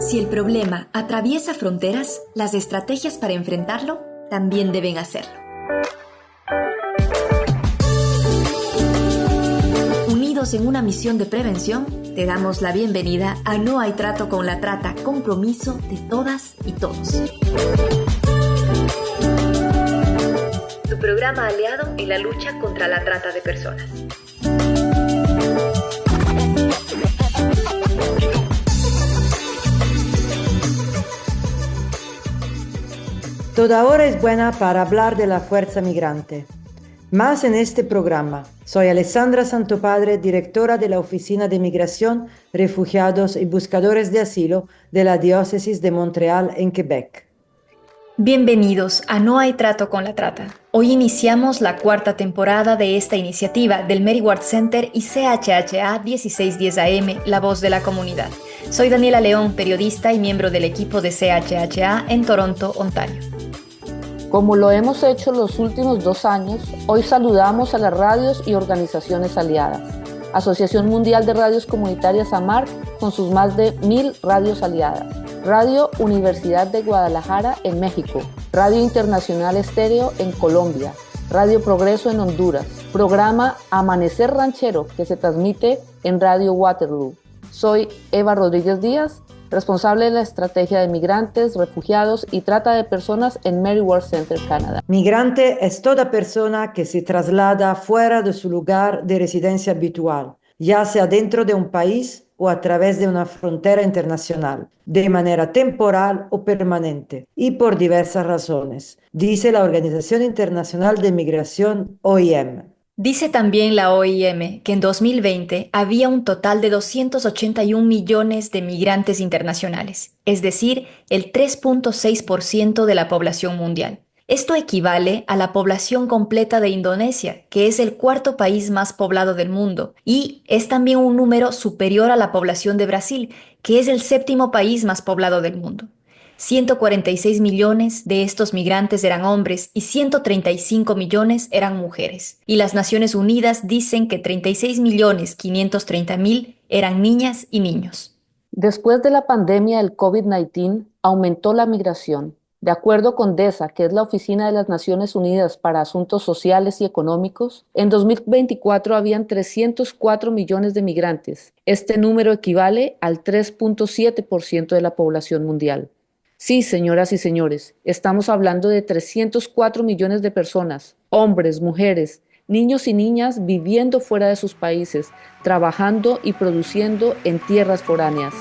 Si el problema atraviesa fronteras, las estrategias para enfrentarlo también deben hacerlo. Unidos en una misión de prevención, te damos la bienvenida a No hay trato con la trata, compromiso de todas y todos. Tu programa aliado en la lucha contra la trata de personas. Toda hora es buena para hablar de la fuerza migrante. Más en este programa. Soy Alessandra Santopadre, directora de la Oficina de Migración, Refugiados y Buscadores de Asilo de la Diócesis de Montreal en Quebec. Bienvenidos a No hay trato con la trata. Hoy iniciamos la cuarta temporada de esta iniciativa del Mary Ward Center y CHHA 1610 AM, La Voz de la Comunidad. Soy Daniela León, periodista y miembro del equipo de CHHA en Toronto, Ontario. Como lo hemos hecho los últimos 2 años, hoy saludamos a las radios y organizaciones aliadas. Asociación Mundial de Radios Comunitarias AMARC, con sus más de 1000 radios aliadas. Radio Universidad de Guadalajara en México. Radio Internacional Estéreo en Colombia. Radio Progreso en Honduras. Programa Amanecer Ranchero, que se transmite en Radio Waterloo. Soy Eva Rodríguez Díaz, responsable de la estrategia de migrantes, refugiados y trata de personas en Mary Ward Center, Canadá. Migrante es toda persona que se traslada fuera de su lugar de residencia habitual, ya sea dentro de un país o a través de una frontera internacional, de manera temporal o permanente, y por diversas razones, dice la Organización Internacional de Migración, OIM. Dice también la OIM que en 2020 había un total de 281 millones de migrantes internacionales, es decir, el 3.6% de la población mundial. Esto equivale a la población completa de Indonesia, que es el 4º país más poblado del mundo, y es también un número superior a la población de Brasil, que es el 7º país más poblado del mundo. 146 millones de estos migrantes eran hombres y 135 millones eran mujeres. Y las Naciones Unidas dicen que 36.530.000 eran niñas y niños. Después de la pandemia del COVID-19, aumentó la migración. De acuerdo con DESA, que es la Oficina de las Naciones Unidas para Asuntos Sociales y Económicos, en 2024 habían 304 millones de migrantes. Este número equivale al 3.7% de la población mundial. Sí, señoras y señores, estamos hablando de 304 millones de personas, hombres, mujeres, niños y niñas viviendo fuera de sus países, trabajando y produciendo en tierras foráneas.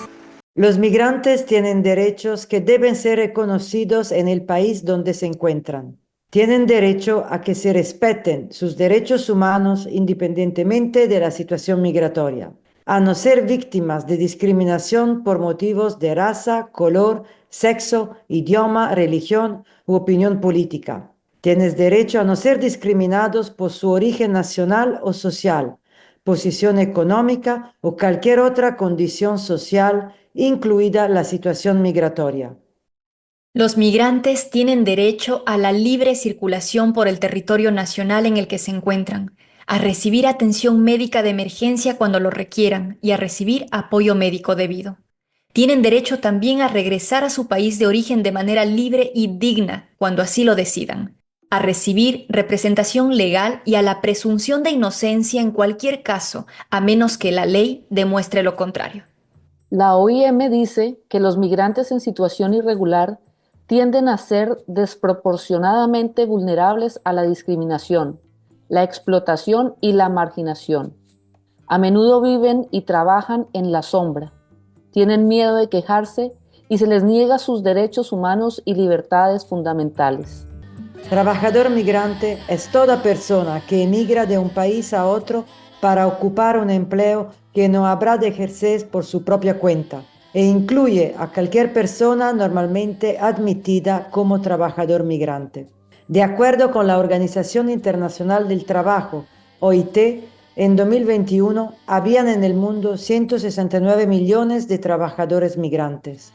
Los migrantes tienen derechos que deben ser reconocidos en el país donde se encuentran. Tienen derecho a que se respeten sus derechos humanos independientemente de la situación migratoria, a no ser víctimas de discriminación por motivos de raza, color, sexo, idioma, religión u opinión política. Tienes derecho a no ser discriminados por su origen nacional o social, posición económica o cualquier otra condición social, incluida la situación migratoria. Los migrantes tienen derecho a la libre circulación por el territorio nacional en el que se encuentran, a recibir atención médica de emergencia cuando lo requieran y a recibir apoyo médico debido. Tienen derecho también a regresar a su país de origen de manera libre y digna cuando así lo decidan, a recibir representación legal y a la presunción de inocencia en cualquier caso, a menos que la ley demuestre lo contrario. La OIM dice que los migrantes en situación irregular tienden a ser desproporcionadamente vulnerables a la discriminación, la explotación y la marginación. A menudo viven y trabajan en la sombra. Tienen miedo de quejarse y se les niega sus derechos humanos y libertades fundamentales. Trabajador migrante es toda persona que emigra de un país a otro para ocupar un empleo que no habrá de ejercer por su propia cuenta e incluye a cualquier persona normalmente admitida como trabajador migrante. De acuerdo con la Organización Internacional del Trabajo, OIT, en 2021 habían en el mundo 169 millones de trabajadores migrantes.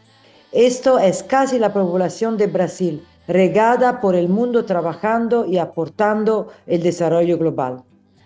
Esto es casi la población de Brasil, regada por el mundo trabajando y aportando el desarrollo global.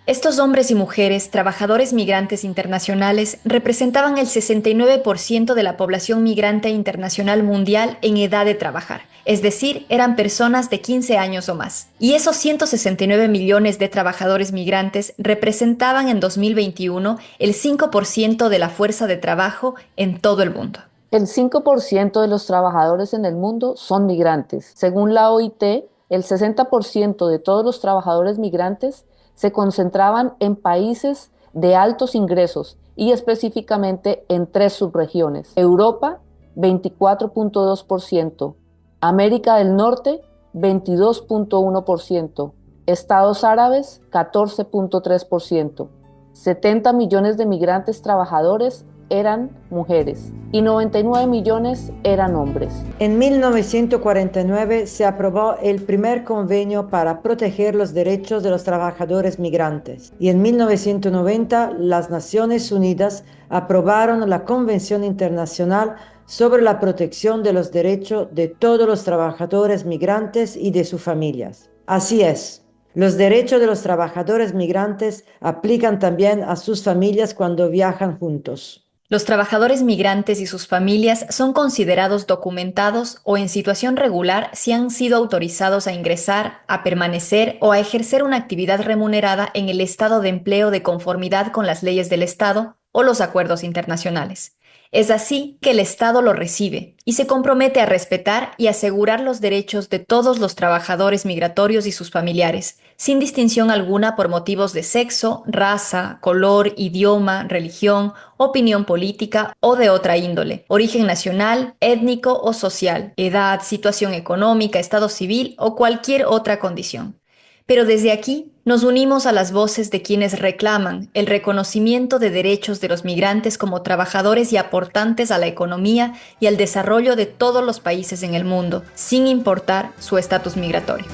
Estos hombres y mujeres, trabajadores migrantes internacionales, representaban el 69% de la población migrante internacional mundial en edad de trabajar, es decir, eran personas de 15 años o más. Y esos 169 millones de trabajadores migrantes representaban en 2021 el 5% de la fuerza de trabajo en todo el mundo. El 5% de los trabajadores en el mundo son migrantes. Según la OIT, el 60% de todos los trabajadores migrantes se concentraban en países de altos ingresos y específicamente en 3 subregiones. Europa, 24.2%, América del Norte, 22.1%, Estados Árabes, 14.3%. 70 millones de migrantes trabajadores eran mujeres y 99 millones eran hombres. En 1949 se aprobó el primer convenio para proteger los derechos de los trabajadores migrantes y en 1990 las Naciones Unidas aprobaron la Convención Internacional sobre la protección de los derechos de todos los trabajadores migrantes y de sus familias. Así es. Los derechos de los trabajadores migrantes aplican también a sus familias cuando viajan juntos. Los trabajadores migrantes y sus familias son considerados documentados o en situación regular si han sido autorizados a ingresar, a permanecer o a ejercer una actividad remunerada en el estado de empleo de conformidad con las leyes del Estado o los acuerdos internacionales. Es así que el Estado lo recibe y se compromete a respetar y asegurar los derechos de todos los trabajadores migratorios y sus familiares, sin distinción alguna por motivos de sexo, raza, color, idioma, religión, opinión política o de otra índole, origen nacional, étnico o social, edad, situación económica, estado civil o cualquier otra condición. Pero desde aquí nos unimos a las voces de quienes reclaman el reconocimiento de derechos de los migrantes como trabajadores y aportantes a la economía y al desarrollo de todos los países en el mundo, sin importar su estatus migratorio.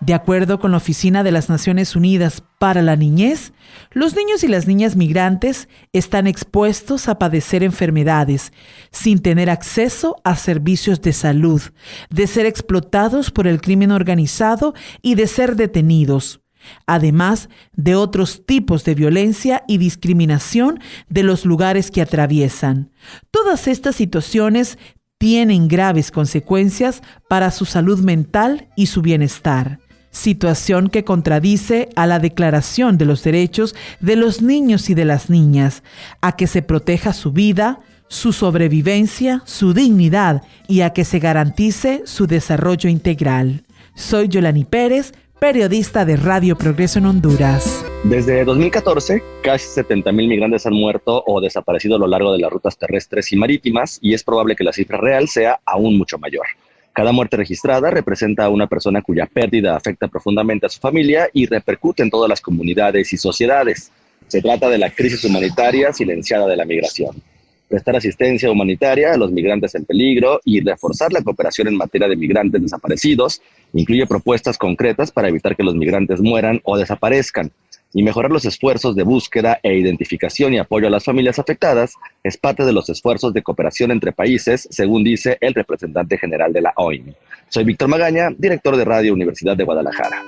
De acuerdo con la Oficina de las Naciones Unidas para la Niñez, los niños y las niñas migrantes están expuestos a padecer enfermedades, sin tener acceso a servicios de salud, de ser explotados por el crimen organizado y de ser detenidos, además de otros tipos de violencia y discriminación de los lugares que atraviesan. Todas estas situaciones tienen graves consecuencias para su salud mental y su bienestar. Situación que contradice a la Declaración de los Derechos de los Niños y de las Niñas, a que se proteja su vida, su sobrevivencia, su dignidad y a que se garantice su desarrollo integral. Soy Yolani Pérez, periodista de Radio Progreso en Honduras. Desde 2014, casi 70,000 migrantes han muerto o desaparecido a lo largo de las rutas terrestres y marítimas, y es probable que la cifra real sea aún mucho mayor. Cada muerte registrada representa a una persona cuya pérdida afecta profundamente a su familia y repercute en todas las comunidades y sociedades. Se trata de la crisis humanitaria silenciada de la migración. Prestar asistencia humanitaria a los migrantes en peligro y reforzar la cooperación en materia de migrantes desaparecidos incluye propuestas concretas para evitar que los migrantes mueran o desaparezcan, y mejorar los esfuerzos de búsqueda e identificación y apoyo a las familias afectadas es parte de los esfuerzos de cooperación entre países, según dice el representante general de la OIM. Soy Víctor Magaña, director de Radio Universidad de Guadalajara.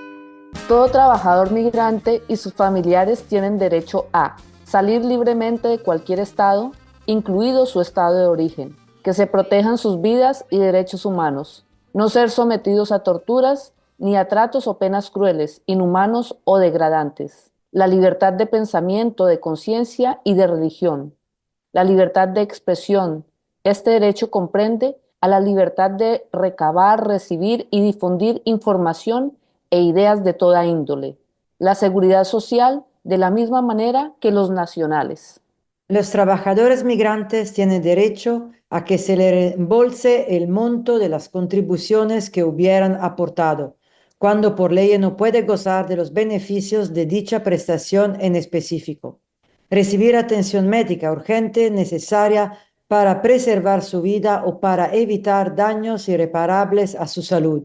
Todo trabajador migrante y sus familiares tienen derecho a salir libremente de cualquier estado, incluido su estado de origen, que se protejan sus vidas y derechos humanos, no ser sometidos a torturas ni a tratos o penas crueles, inhumanos o degradantes, la libertad de pensamiento, de conciencia y de religión, la libertad de expresión. Este derecho comprende a la libertad de recabar, recibir y difundir información e ideas de toda índole, la seguridad social de la misma manera que los nacionales. Los trabajadores migrantes tienen derecho a que se les reembolse el monto de las contribuciones que hubieran aportado, cuando por ley no puede gozar de los beneficios de dicha prestación en específico. Recibir atención médica urgente necesaria para preservar su vida o para evitar daños irreparables a su salud.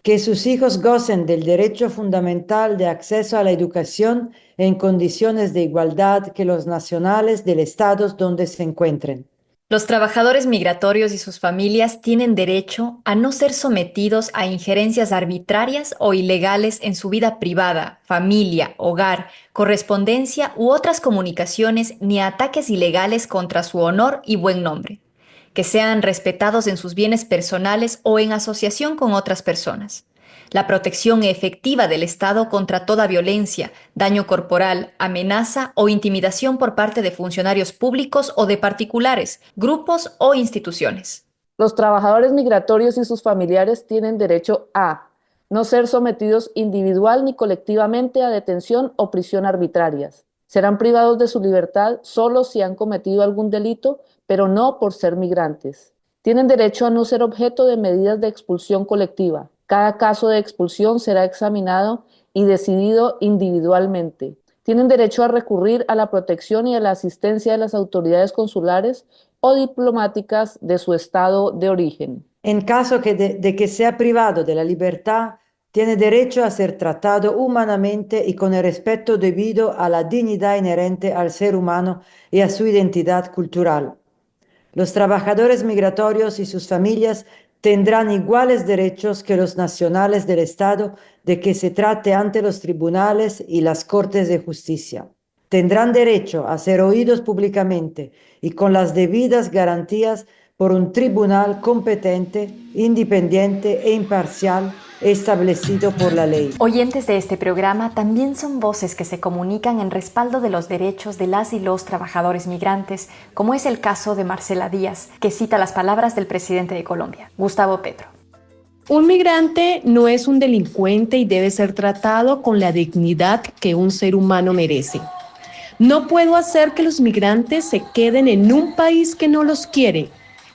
Que sus hijos gocen del derecho fundamental de acceso a la educación en condiciones de igualdad que los nacionales del estado donde se encuentren. Los trabajadores migratorios y sus familias tienen derecho a no ser sometidos a injerencias arbitrarias o ilegales en su vida privada, familia, hogar, correspondencia u otras comunicaciones ni a ataques ilegales contra su honor y buen nombre, que sean respetados en sus bienes personales o en asociación con otras personas. La protección efectiva del Estado contra toda violencia, daño corporal, amenaza o intimidación por parte de funcionarios públicos o de particulares, grupos o instituciones. Los trabajadores migratorios y sus familiares tienen derecho a no ser sometidos individual ni colectivamente a detención o prisión arbitrarias. Serán privados de su libertad solo si han cometido algún delito, pero no por ser migrantes. Tienen derecho a no ser objeto de medidas de expulsión colectiva. Cada caso de expulsión será examinado y decidido individualmente. Tienen derecho a recurrir a la protección y a la asistencia de las autoridades consulares o diplomáticas de su estado de origen. En caso de que sea privado de la libertad, tiene derecho a ser tratado humanamente y con el respeto debido a la dignidad inherente al ser humano y a su identidad cultural. Los trabajadores migratorios y sus familias tendrán iguales derechos que los nacionales del Estado de que se trate ante los tribunales y las Cortes de Justicia. Tendrán derecho a ser oídos públicamente y con las debidas garantías por un tribunal competente, independiente e imparcial establecido por la ley. Oyentes de este programa también son voces que se comunican en respaldo de los derechos de las y los trabajadores migrantes, como es el caso de Marcela Díaz, que cita las palabras del presidente de Colombia, Gustavo Petro. Un migrante no es un delincuente y debe ser tratado con la dignidad que un ser humano merece. No puedo hacer que los migrantes se queden en un país que no los quiere,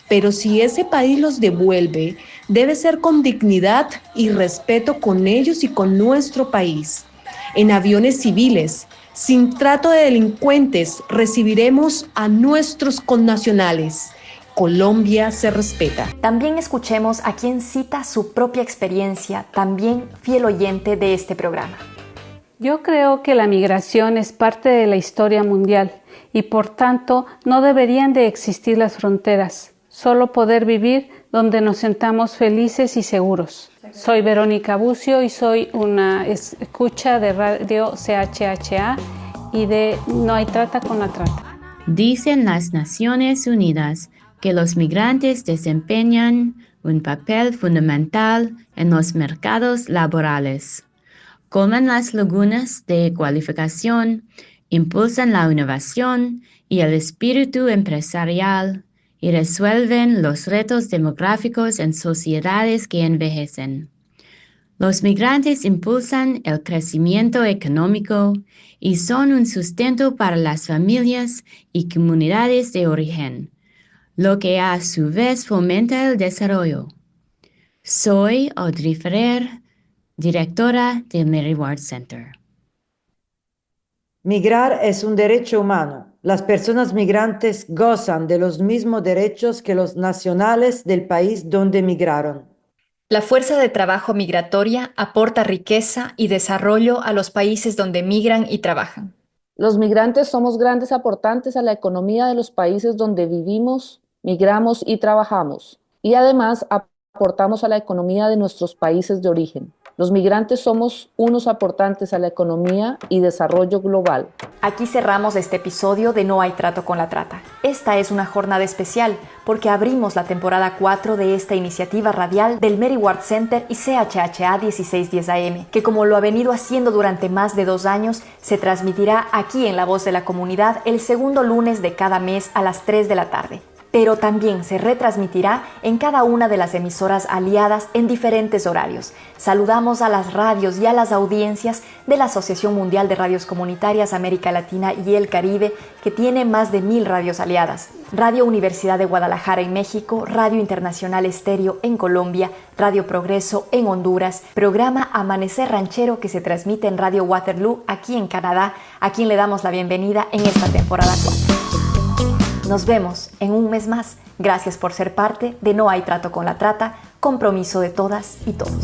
pero si ese país los devuelve, debe ser con dignidad y respeto con ellos y con nuestro país. En aviones civiles, sin trato de delincuentes, recibiremos a nuestros connacionales. Colombia se respeta. También escuchemos a quien cita su propia experiencia, también fiel oyente de este programa. Yo creo que la migración es parte de la historia mundial y por tanto no deberían de existir las fronteras, solo poder vivir donde nos sentamos felices y seguros. Soy Verónica Bucio y soy una escucha de radio CHHA y de No hay trata con la trata. Dicen las Naciones Unidas que los migrantes desempeñan un papel fundamental en los mercados laborales. Colman las lagunas de cualificación, impulsan la innovación y el espíritu empresarial y resuelven los retos demográficos en sociedades que envejecen. Los migrantes impulsan el crecimiento económico y son un sustento para las familias y comunidades de origen, lo que a su vez fomenta el desarrollo. Soy Audrey Ferrer, directora del Mary Ward Center. Migrar es un derecho humano. Las personas migrantes gozan de los mismos derechos que los nacionales del país donde migraron. La fuerza de trabajo migratoria aporta riqueza y desarrollo a los países donde migran y trabajan. Los migrantes somos grandes aportantes a la economía de los países donde vivimos, migramos y trabajamos. Y además aportamos a la economía de nuestros países de origen. Los migrantes somos unos aportantes a la economía y desarrollo global. Aquí cerramos este episodio de No hay trato con la trata. Esta es una jornada especial porque abrimos la temporada 4 de esta iniciativa radial del Mary Ward Center y CHHA 1610 AM, que como lo ha venido haciendo durante más de 2 años, se transmitirá aquí en La Voz de la Comunidad el segundo lunes de cada mes a las 3 de la tarde. Pero también se retransmitirá en cada una de las emisoras aliadas en diferentes horarios. Saludamos a las radios y a las audiencias de la Asociación Mundial de Radios Comunitarias América Latina y el Caribe, que tiene más de 1000 radios aliadas. Radio Universidad de Guadalajara en México, Radio Internacional Estéreo en Colombia, Radio Progreso en Honduras, programa Amanecer Ranchero que se transmite en Radio Waterloo aquí en Canadá, a quien le damos la bienvenida en esta temporada 4. Nos vemos en un mes más. Gracias por ser parte de No hay trato con la trata, compromiso de todas y todos.